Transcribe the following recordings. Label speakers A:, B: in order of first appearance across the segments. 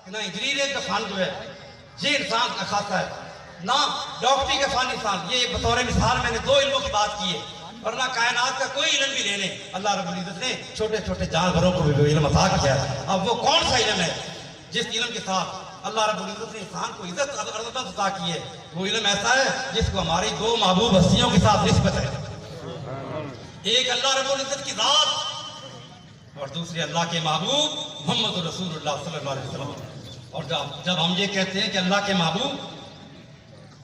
A: کہ نہ انجینئرنگ کا فن جو ہے یہ انسان کا خاصہ ہے، نہ ڈاکٹری کا فن انسان. یہ بطور مثال میں نے 2 علموں کی بات کی ہے، ورنہ کائنات کا کوئی علم بھی لے لیں اللہ رب العزت نے چھوٹے چھوٹے جانوروں کو بھی علم عطا کیا ہے. اب وہ کون سا علم ہے جس علم کے ساتھ اللہ رب العزت نے انسان کو عزت عظمت عطا کی ہے؟ وہ علم ایسا ہے جس کو ہماری 2 محبوب ہستیوں کے ساتھ نسبت ہے. ایک اللہ رب العزت کی ذات اور دوسری اللہ کے محبوب محمد رسول اللہ صلی اللہ علیہ وسلم. اور جب ہم یہ کہتے ہیں کہ اللہ کے محبوب،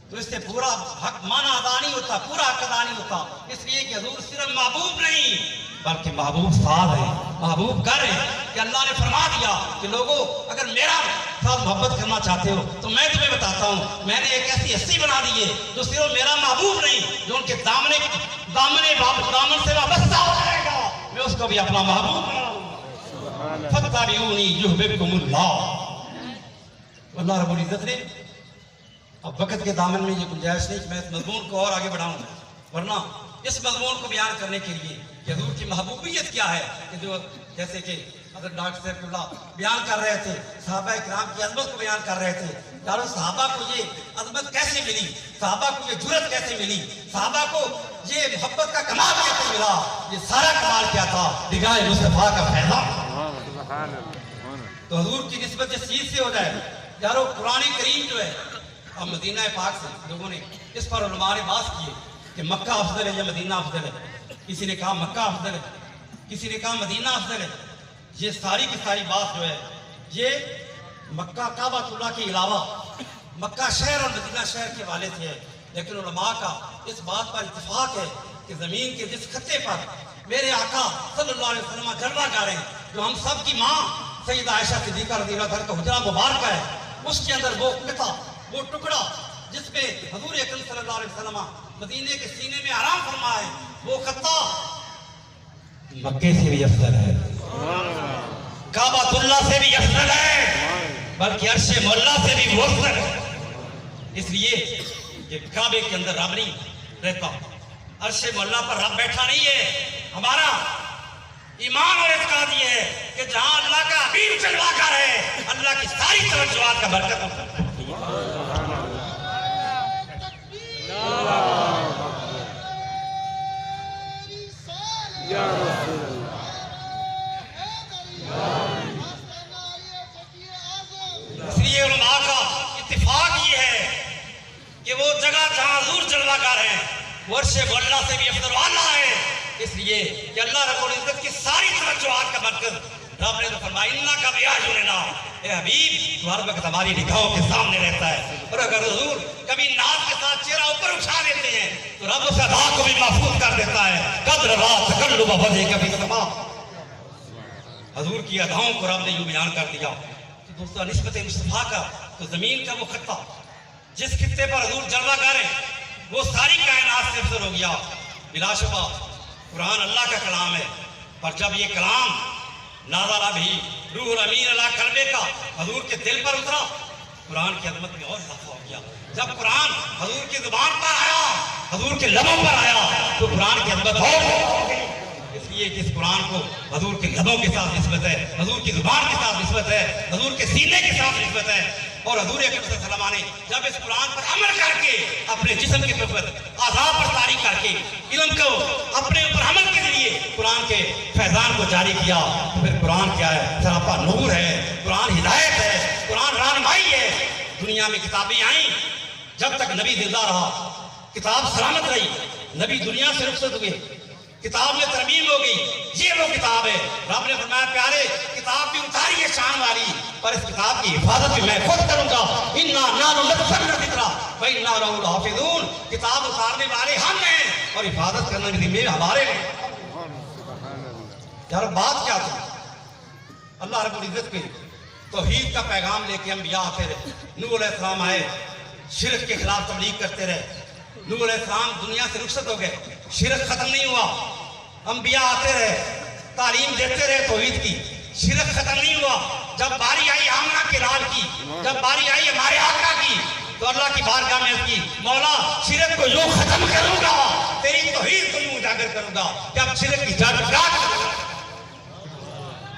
A: تو اس سے پورا حق معنی ادا نہیں ہوتا، پورا حق ادا نہیں ہوتا. اس لیے کہ حضور صرف محبوب نہیں بلکہ محبوب ساز ہے، محبوب گر ہے. کہ اللہ نے فرما دیا کہ لوگوں اگر میرا ساتھ محبت کرنا چاہتے ہو تو میں تمہیں بتاتا ہوں میں نے ایک ایسی ہستی بنا دی ہے جو صرف میرا محبوب نہیں، جو ان کے دامن سے وابستہ ہو جائے گا، میں اس کو بھی اپنا محبوب بنا دوں. فاتبعونی یحببکم اللہ. اللہ رب العزت نے اب وقت کے دامن میں یہ گنجائش نہیں کہ میں اس مضمون کو اور آگے بڑھاؤں، ورنہ اس مضمون کو بیان کرنے کے لیے کہ حضور کی محبوبیت کیا ہے، کہ جو جیسے کہ حضرت ڈاکٹر صاحب اللہ بیان کر رہے تھے، صحابہ کرام کی عظمت کو بیان کر رہے تھے. یارو صحابہ کو یہ عظمت کیسے ملی، صحابہ کو یہ جرت کیسے ملی، صحابہ کو یہ محبت کا کمال کیسے ملا؟ یہ سارا کمال کیا تھا؟ نگاہ مصطفیٰ کا فیضان. تو حضور کی نسبت اس چیز سے ہو جائے. یارو قرآن کریم جو ہے، اب مدینہ پاک سے لوگوں نے اس پر علماء نے بات کی ہے کہ مکہ افضل ہے یا مدینہ افضل ہے. کسی نے کہا مکہ افضل ہے، کسی نے کہا مدینہ افضل ہے. یہ ساری کی ساری بات جو ہے یہ مکہ کعبہ اللہ کے علاوہ مکہ شہر اور مدینہ شہر کے حوالے سے ہے. لیکن علماء کا اس بات پر اتفاق ہے کہ زمین کے جس خطے پر میرے آقا صلی اللہ علیہ وسلم جلوہ گار ہیں، جو ہم سب کی ماں سیدہ عائشہ صدیقہ رضی اللہ عنہا کا حجرہ مبارکہ ہے، اس کے اندر وہ قطعہ، وہ ٹکڑا جس پہ حضور اکرم صلی اللہ علیہ وسلم مدینے کے سینے میں آرام فرمائے، وہ خطہ مکے سے بھی افضل ہے، کعبہ اللہ سے بھی افضل ہے، بلکہ عرش مولا سے بھی وہ افضل ہے. اس لیے کہ کعبے کے اندر رب نہیں رہتا، عرش مولا پر رب بیٹھا نہیں ہے. ہمارا ایمان اور اعتقاد یہ ہے کہ جہاں اللہ کا حبیب جلوہ گر ہے، اللہ کی ساری توجہات کا برکت ہوتا ہے. اس لیے علماء کا اتفاق یہ ہے کہ وہ جگہ جہاں حضور جلوہ گر ہیں وہ عرش مولا سے بھی افضل والا ہے. اس لیے کہ اللہ رب العزت کی ساری توجہات کا مرکز رب نے تو فرمایا انک بأعیننا، اے حبیب تو ہر وقت ہماری نگاہوں کے سامنے رہتا ہے. اور اگر حضور کبھی ناز کے ساتھ چہرہ اوپر اٹھا لیتے ہیں تو رب اس ادا کو بھی محفوظ کر دیتا ہے. قدر رات تقلب وجهک فی السماء. حضور کی اداؤں کو رب نے یوں بیان کر دیا. تو دوستو نسبت مصطفیٰ کا تو زمین کا وہ خطہ جس خطے پر حضور جلوہ گر ہیں وہ ساری کائنات سے افضل ہو گیا. بلا شبہ قرآن اللہ کا کلام ہے، پر جب یہ کلام نازل بھی روح الامین اللہ قلبے کا حضور کے دل پر اترا، قرآن کی عظمت میں اور اضافہ ہو گیا. جب قرآن حضور کی زبان پر آیا، حضور کے لبوں پر آیا تو قرآن کی عظمت اور ہو گئی. اس لیے کہ اس قرآن کو حضور کے لبوں کے ساتھ نسبت ہے، حضور کی زبان کے ساتھ نسبت ہے، حضور کے سینے کے ساتھ نسبت ہے. اور حضور اکرم صلی اللہ علیہ وسلم نے جب اس قرآن پر عمل کر کے اپنے جسم کے اوپر اعضاء پر طاری کر کے علم کو اپنے اوپر عمل کے ذریعے قرآن کے فیضان کو جاری کیا، تو پھر قرآن کیا ہے؟ سراپا نور ہے، قرآن ہدایت ہے، قرآن رہنمائی ہے. دنیا میں کتابیں آئیں، جب تک نبی زندہ رہا کتاب سلامت رہی. نبی دنیا سے رخصت ہوئے، کتاب میں ترمیم ہو گئی. یہ وہ کتاب ہے. رب نے فرمایا پیارے کتاب بھی اتاری ہے شان والی، پر اس کتاب کی حفاظت بھی میں خود کروں گا. اِنَّا نَحْنُ نَزَّلْنَا الذِّکْرَ وَإِنَّا لَهُ لَحَافِظُونَ. کتاب اتارنے والے ہم ہیں اور حفاظت کرنے کے ذمہ ہمارے ہیں. یار بات کیا تھی؟ اللہ رب العزت کے توحید کا پیغام لے کے انبیاء آتے رہے. نوح علیہ السلام آئے، شرک کے خلاف تبلیغ کرتے رہے. نوح علیہ السلام دنیا سے رخصت ہو گئے، شرک ختم نہیں ہوا. انبیاء آتے رہے، تعلیم دیتے رہے توحید کی، شرک ختم نہیں ہوا. جب باری آئی آمنہ کے لال کی، جب باری آئی ہمارے آقا کی، تو اللہ کی بارگاہ میں کی مولا شرک کو یوں ختم کروں گا، تیری توحید کو یوں اجاگر کروں گا کہ اب شرک کی جڑ کاٹ.